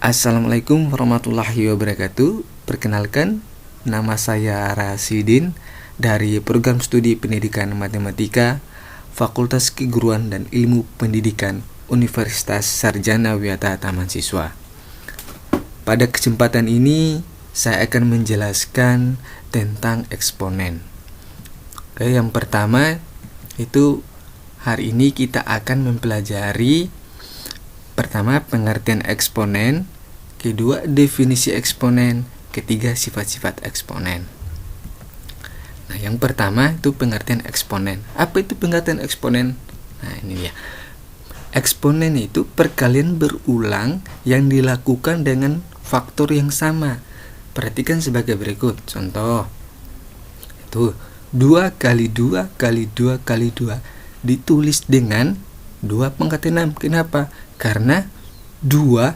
Assalamualaikum warahmatullahi wabarakatuh. Perkenalkan, nama saya Rasidin dari Program Studi Pendidikan Matematika Fakultas Keguruan dan Ilmu Pendidikan Universitas Sarjana Wiyata Taman Siswa. Pada kesempatan ini saya akan menjelaskan tentang eksponen. Oke, yang pertama itu hari ini kita akan mempelajari pertama pengertian eksponen, kedua definisi eksponen, ketiga sifat-sifat eksponen. Nah, yang pertama itu pengertian eksponen. Apa itu pengertian eksponen? Nah, ini dia. Eksponen itu perkalian berulang yang dilakukan dengan faktor yang sama. Perhatikan sebagai berikut. Contoh, itu 2 kali 2 kali 2 kali 2 ditulis dengan 2 pangkat 6. Kenapa? Karena 2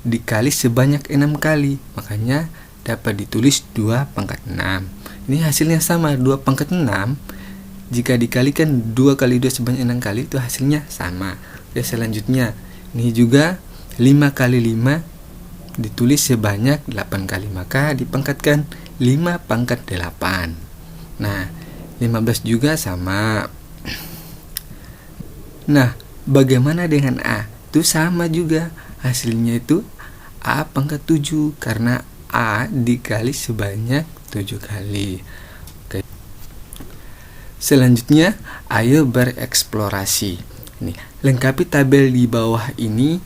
dikali sebanyak 6 kali, makanya dapat ditulis 2 pangkat 6. Ini hasilnya sama, 2 pangkat 6 jika dikalikan 2 kali 2 sebanyak 6 kali itu hasilnya sama. Oke, selanjutnya ini juga 5 kali 5 ditulis sebanyak 8 kali, maka dipangkatkan 5 pangkat 8. Nah, 15 juga sama. Nah, bagaimana dengan A? Itu sama juga, hasilnya itu A pangkat 7 karena A dikali sebanyak 7 kali. Oke. Selanjutnya, ayo bereksplorasi. Nih, lengkapi tabel di bawah ini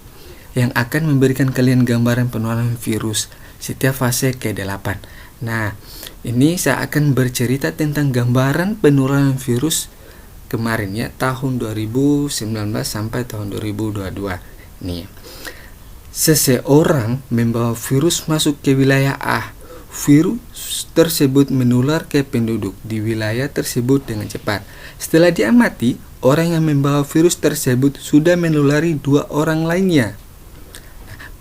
yang akan memberikan kalian gambaran penularan virus setiap fase ke-8. Nah, ini saya akan bercerita tentang gambaran penularan virus kemarin ya, tahun 2019 sampai tahun 2022. Nih, seseorang membawa virus masuk ke wilayah A. Virus tersebut menular ke penduduk di wilayah tersebut dengan cepat. Setelah diamati, orang yang membawa virus tersebut sudah menulari 2 orang lainnya.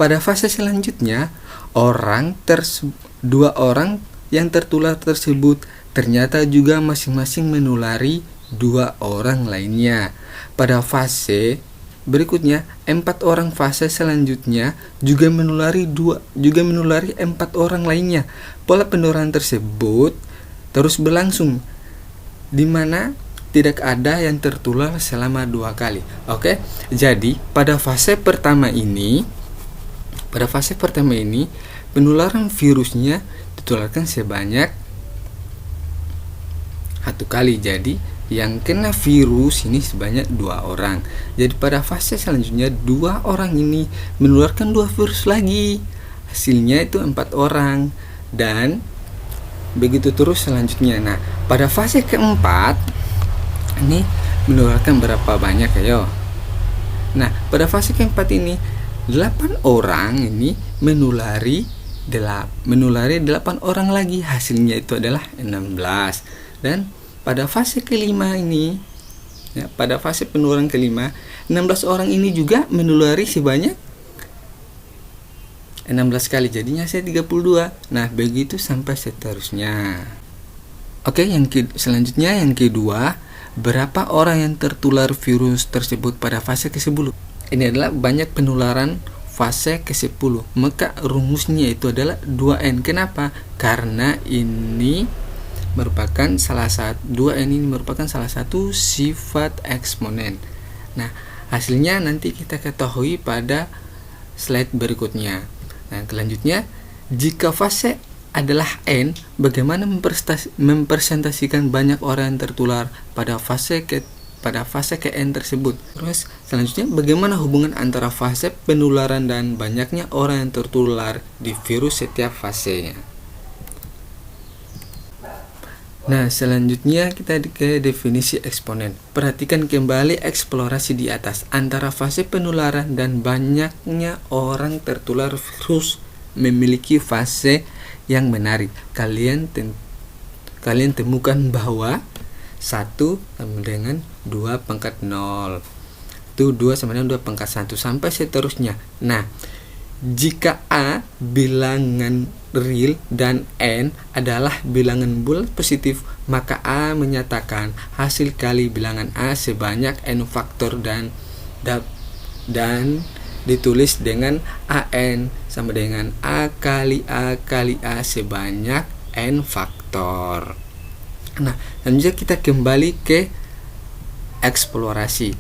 Pada fase selanjutnya, 2 orang yang tertular tersebut ternyata juga masing-masing menulari 2 orang lainnya. Pada fase berikutnya, 4 orang fase selanjutnya juga menulari 4 orang lainnya. Pola penularan tersebut terus berlangsung, di mana tidak ada yang tertular selama 2 kali. Oke, jadi pada fase pertama ini penularan virusnya ditularkan sebanyak 1 kali. Jadi yang kena virus ini sebanyak 2 orang. Jadi pada fase selanjutnya 2 orang ini menularkan 2 virus lagi. Hasilnya itu 4 orang. Dan begitu terus selanjutnya. Nah, pada fase keempat ini menularkan berapa banyak, ayo. Nah, pada fase keempat ini 8 orang ini menulari 8 orang lagi. Hasilnya itu adalah 16. Dan pada fase kelima ini, ya, pada fase penularan kelima, 16 orang ini juga menulari sebanyak 16 kali. Jadinya saya 32. Nah, begitu sampai seterusnya. Oke, selanjutnya yang kedua, berapa orang yang tertular virus tersebut pada fase ke-10? Ini adalah banyak penularan fase ke-10. Maka rumusnya itu adalah 2N. Kenapa? Karena ini merupakan salah satu sifat eksponen. Nah, hasilnya nanti kita ketahui pada slide berikutnya. Nah, selanjutnya, jika fase adalah N, bagaimana mempresentasikan banyak orang yang tertular pada fase ke N tersebut. Terus selanjutnya, bagaimana hubungan antara fase penularan dan banyaknya orang yang tertular di virus setiap fasenya. Nah, selanjutnya kita ke definisi eksponen. Perhatikan kembali eksplorasi di atas. Antara fase penularan dan banyaknya orang tertular virus memiliki fase yang menarik. Kalian temukan bahwa 1 sama dengan 2 pangkat 0. Itu 2 sama dengan 2 pangkat 1 sampai seterusnya. Nah, jika A bilangan real dan N adalah bilangan bulat positif, maka A menyatakan hasil kali bilangan A sebanyak N faktor dan ditulis dengan AN sama dengan A kali A kali A sebanyak N faktor. Nah, selanjutnya kita kembali ke eksplorasi.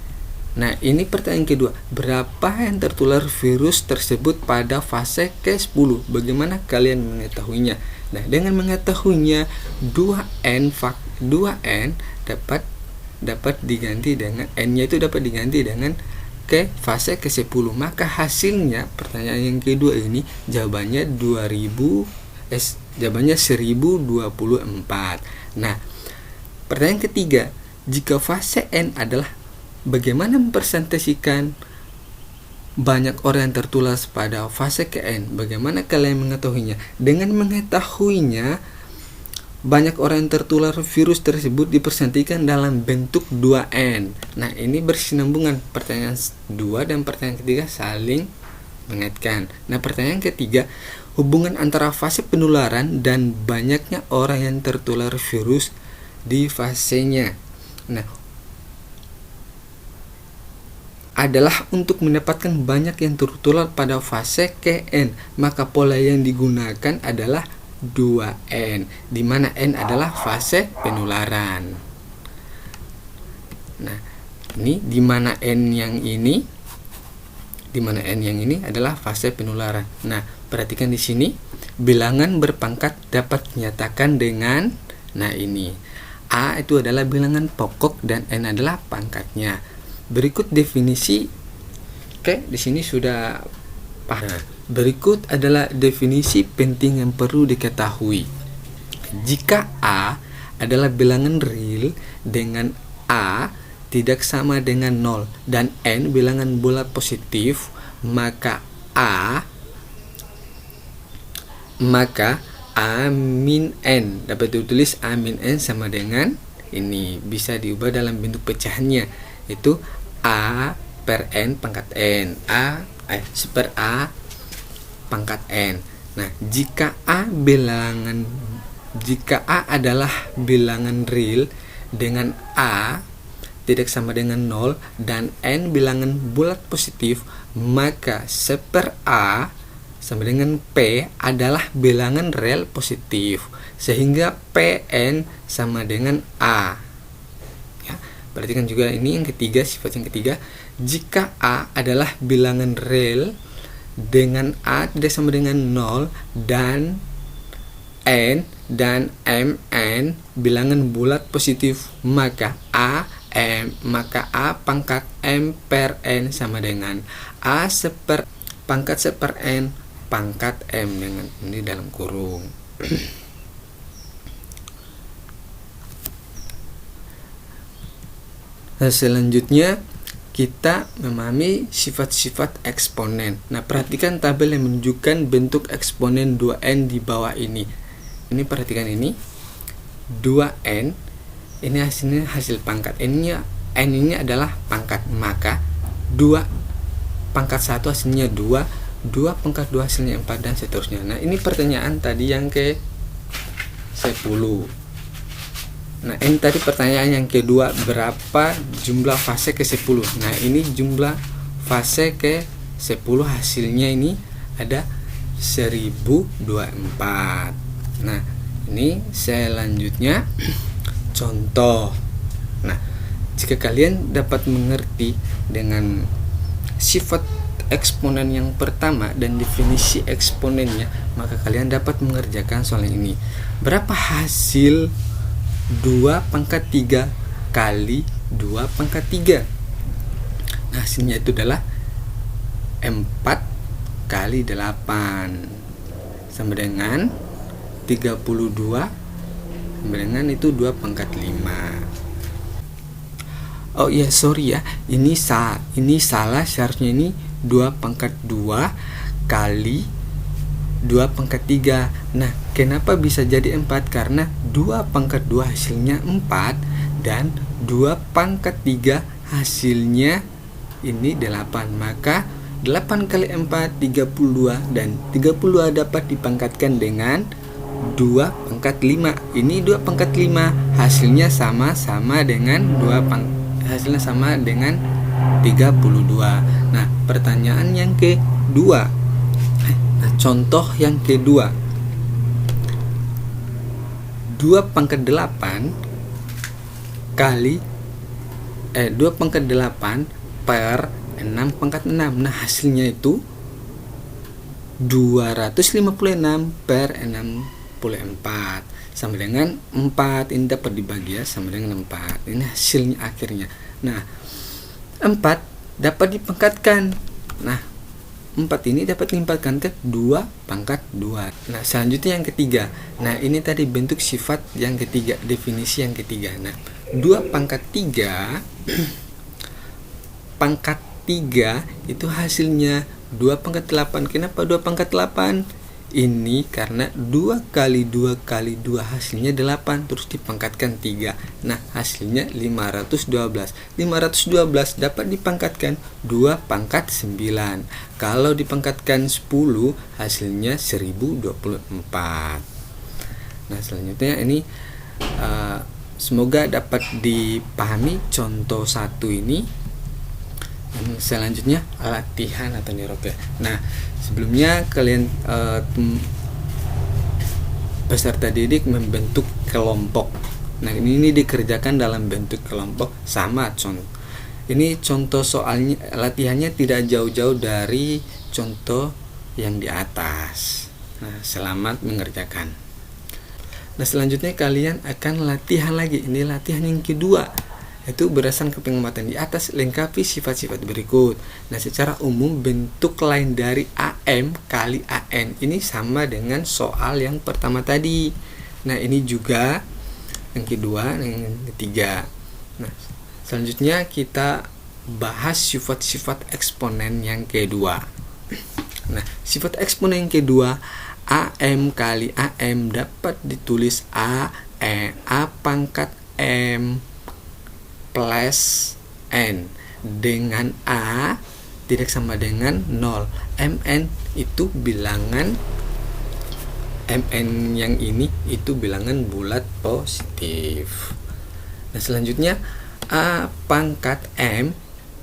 Nah, ini pertanyaan kedua. Berapa yang tertular virus tersebut pada fase ke-10? Bagaimana kalian mengetahuinya? Nah, dengan mengetahuinya 2N dapat diganti dengan N-nya itu dapat diganti dengan ke fase ke-10. Maka hasilnya pertanyaan yang kedua ini jawabannya 1024. Nah, pertanyaan ketiga, jika fase N adalah bagaimana mempresentasikan banyak orang yang tertular pada fase ke-N? Bagaimana kalian mengetahuinya? Dengan mengetahuinya banyak orang yang tertular virus tersebut dipresentasikan dalam bentuk 2N. Nah, ini bersinambungan. Pertanyaan 2 dan pertanyaan ketiga saling mengaitkan. Nah, pertanyaan ketiga, hubungan antara fase penularan dan banyaknya orang yang tertular virus di fasenya. Nah, adalah untuk mendapatkan banyak yang tertular pada fase ke-N, maka pola yang digunakan adalah 2N, di mana N adalah fase penularan. Nah, ini di mana N yang ini adalah fase penularan. Nah, perhatikan di sini, bilangan berpangkat dapat dinyatakan dengan, nah ini A itu adalah bilangan pokok dan N adalah pangkatnya. Berikut definisi. Oke, di sini sudah paham. Nah, berikut adalah definisi penting yang perlu diketahui. Jika A adalah bilangan real dengan A tidak sama dengan 0 dan N bilangan bulat positif, maka A min N dapat ditulis A min N sama dengan ini, bisa diubah dalam bentuk pecahannya, itu A per N pangkat N, per A pangkat N. Nah, jika A adalah bilangan real dengan A tidak sama dengan 0 dan N bilangan bulat positif, maka seper A sama dengan P adalah bilangan real positif, sehingga Pn sama dengan A. Perhatikan juga ini yang ketiga, sifat yang ketiga, jika A adalah bilangan real dengan A tidak sama dengan 0 dan N dan Mn bilangan bulat positif, maka A pangkat M per N sama dengan A pangkat seper N pangkat M dengan ini dalam kurung. Selanjutnya kita memahami sifat-sifat eksponen. Nah, perhatikan tabel yang menunjukkan bentuk eksponen 2N di bawah ini. Ini perhatikan ini 2N, ini hasilnya hasil pangkat. N ini adalah pangkat, maka 2 pangkat 1 hasilnya 2 pangkat 2 hasilnya 4 dan seterusnya. Nah, ini pertanyaan tadi yang ke 10. Nah, ini tadi pertanyaan yang kedua, berapa jumlah fase ke-10? Nah, ini jumlah fase ke-10 hasilnya ini ada 1024. Nah, ini selanjutnya contoh. Nah, jika kalian dapat mengerti dengan sifat eksponen yang pertama dan definisi eksponennya, maka kalian dapat mengerjakan soal ini. Berapa hasil 2 pangkat 3 kali 2 pangkat 3? Nah, hasilnya itu adalah 4 kali 8 sama dengan 32 sama dengan itu 2 pangkat 5. Oh iya, sorry ya, ini salah, seharusnya ini 2 pangkat 2 kali 2 pangkat 3. Nah, kenapa bisa jadi 4? Karena 2 pangkat 2 hasilnya 4 dan 2 pangkat 3 hasilnya ini 8. Maka 8 kali 4 32 dan 32 dapat dipangkatkan dengan 2 pangkat 5. Ini 2 pangkat 5 hasilnya sama dengan 32. Nah, pertanyaan yang kedua. Nah, contoh yang kedua. 2 pangkat 8 kali 2 pangkat 8 per 6 pangkat 6. Nah, hasilnya itu 256 per 64 sama dengan 4. Ini dapat dibagi ya, sama dengan 4. Ini hasilnya akhirnya. Nah, 4 dapat dipangkatkan. Nah, 4 ini dapat dilimpahkan ke 2 pangkat 2. Nah, selanjutnya yang ketiga. Nah, ini tadi bentuk sifat yang ketiga, definisi yang ketiga. Nah, 2 pangkat 3 pangkat 3 itu hasilnya 2 pangkat 8. Kenapa 2 pangkat 8? Ini karena 2 kali 2 kali 2 hasilnya 8, terus dipangkatkan 3. Nah, hasilnya 512. 512 dapat dipangkatkan 2 pangkat 9. Kalau dipangkatkan 10, hasilnya 1024. Nah, selanjutnya ini semoga dapat dipahami contoh 1 ini. Selanjutnya latihan atau niroke. Nah, sebelumnya kalian peserta didik membentuk kelompok. Nah, ini dikerjakan dalam bentuk kelompok sama contoh. Ini contoh soalnya, latihannya tidak jauh-jauh dari contoh yang di atas. Nah, selamat mengerjakan. Nah, selanjutnya kalian akan latihan lagi. Ini latihan yang kedua. Itu berdasarkan pengamatan di atas, lengkapi sifat-sifat berikut. Nah, secara umum bentuk lain dari AM kali AN ini sama dengan soal yang pertama tadi. Nah, ini juga yang kedua, yang ketiga. Nah, selanjutnya kita bahas sifat-sifat eksponen yang kedua. Nah, sifat eksponen yang kedua, AM kali AM dapat ditulis A pangkat M plus N dengan A tidak sama dengan 0. Mn itu bilangan, Mn yang ini itu bilangan bulat positif. Nah, selanjutnya A pangkat M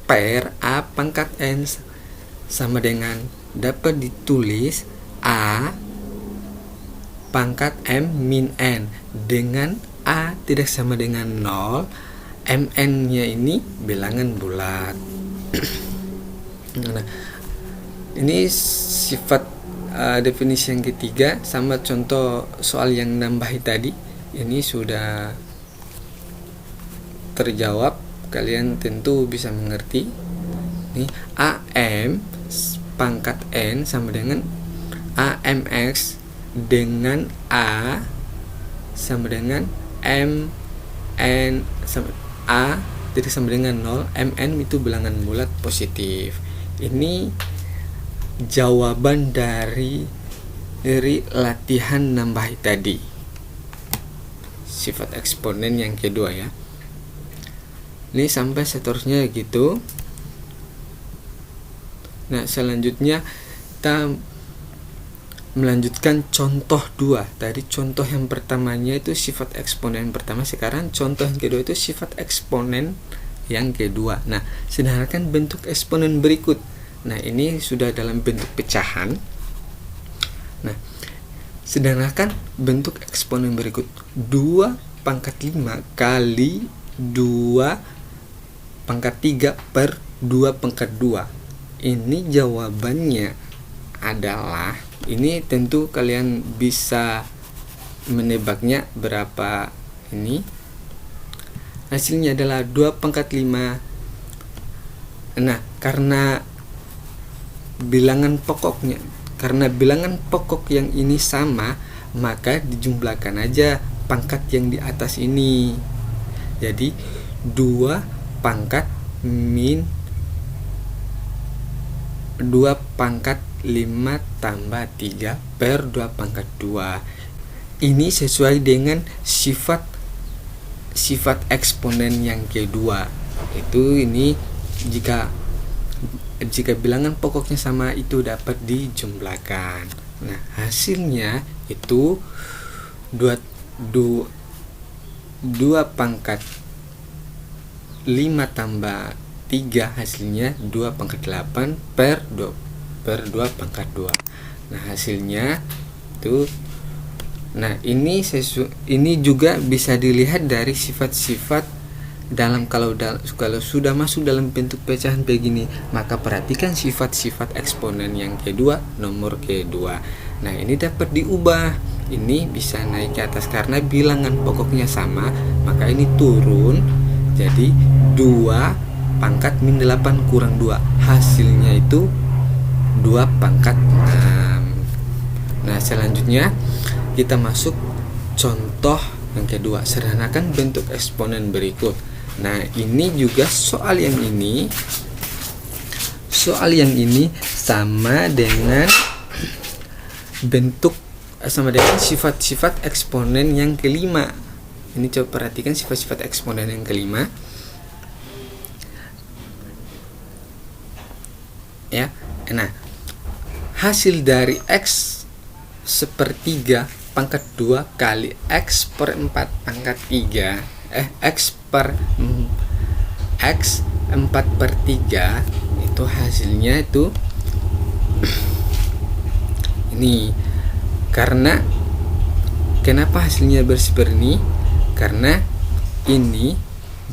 per A pangkat N sama dengan dapat ditulis A pangkat M min N dengan A tidak sama dengan 0. Mn-nya ini bilangan bulat. Nah, ini sifat definisi yang ketiga sama contoh soal yang nambahi tadi. Ini sudah terjawab, kalian tentu bisa mengerti. Ini AM pangkat N sama dengan AMX dengan A sama dengan MN sama A tidak sama dengan 0. Mn itu bilangan bulat positif. Ini jawaban dari latihan nambahi tadi, sifat eksponen yang kedua ya. Ini sampai seterusnya gitu. Nah, selanjutnya kita melanjutkan contoh 2. Tadi contoh yang pertamanya itu sifat eksponen pertama, sekarang contoh yang kedua itu sifat eksponen yang kedua. Nah, sederhanakan bentuk eksponen berikut. Nah, ini sudah dalam bentuk pecahan. Nah, sederhanakan bentuk eksponen berikut. 2 pangkat 5 kali 2 pangkat 3 per 2 pangkat 2. Ini jawabannya adalah, ini tentu kalian bisa menebaknya berapa ini. Hasilnya adalah 2 pangkat 5. Nah, karena bilangan pokok yang ini sama, maka dijumlahkan aja pangkat yang di atas ini. Jadi 2 pangkat min 2 pangkat 5 tambah 3 per 2 pangkat 2. Ini sesuai dengan sifat eksponen yang kedua. Itu ini jika bilangan pokoknya sama itu dapat dijumlahkan. Nah, hasilnya itu 2 pangkat 5 tambah 3 hasilnya 2 pangkat 8 per 2 pangkat 2. Nah hasilnya tuh, nah ini juga bisa dilihat dari sifat-sifat dalam kalau sudah masuk dalam bentuk pecahan begini, maka perhatikan sifat-sifat eksponen yang kedua, nomor kedua. Nah ini dapat diubah, ini bisa naik ke atas karena bilangan pokoknya sama, maka ini turun jadi 2 pangkat min 8 kurang 2, hasilnya itu 2 pangkat 6. Nah selanjutnya kita masuk contoh yang kedua, sederhanakan bentuk eksponen berikut. Nah ini juga soal yang ini sama dengan sifat-sifat eksponen yang kelima. Ini coba perhatikan sifat-sifat eksponen yang kelima ya. Nah hasil dari x sepertiga pangkat 2 kali x per 4 pangkat 3 x 4 per 3 itu hasilnya itu ini. Karena kenapa hasilnya bersifar ini? Karena ini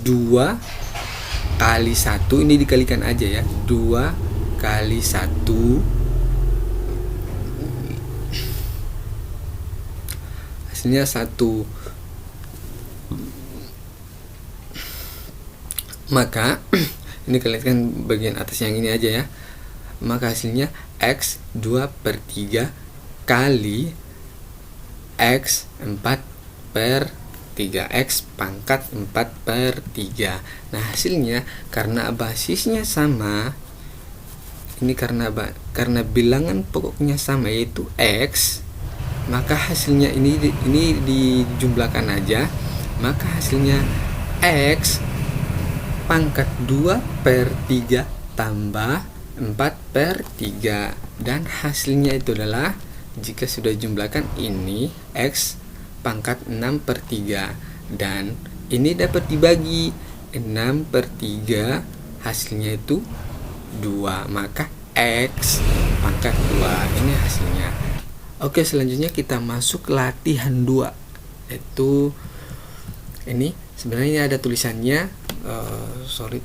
2 kali 1, ini dikalikan aja ya, 2 kali 1 hasilnya 1. Maka ini kalian bagian atas yang ini aja ya, maka hasilnya x 2 per 3 kali x 4 per 3, x pangkat 4 per 3. Nah hasilnya karena basisnya sama, ini karena bilangan pokoknya sama yaitu x, maka hasilnya ini dijumlahkan aja, maka hasilnya x pangkat 2 per 3 tambah 4 per 3, dan hasilnya itu adalah, jika sudah jumlahkan ini x pangkat 6 per 3, dan ini dapat dibagi 6 per 3 hasilnya itu 2, maka x pangkat 2 ini hasilnya. Oke, selanjutnya kita masuk latihan 2, yaitu ini sebenarnya ada tulisannya,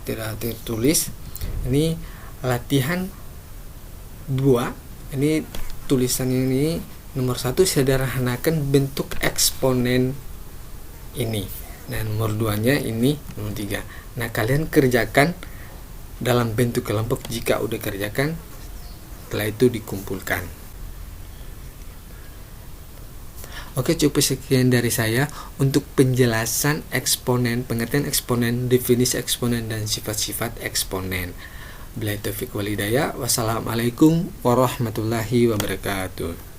tidak tertulis. Ini latihan 2, ini tulisan ini nomor 1, sederhanakan bentuk eksponen ini. Nah nomor 2 nya ini nomor 3. Nah kalian kerjakan dalam bentuk kelompok. Jika udah kerjakan, setelah itu dikumpulkan. Oke, cukup sekian dari saya untuk penjelasan eksponen, pengertian eksponen, definisi eksponen, dan sifat-sifat eksponen. Billahi taufiq wal hidayah. Wassalamualaikum warahmatullahi wabarakatuh.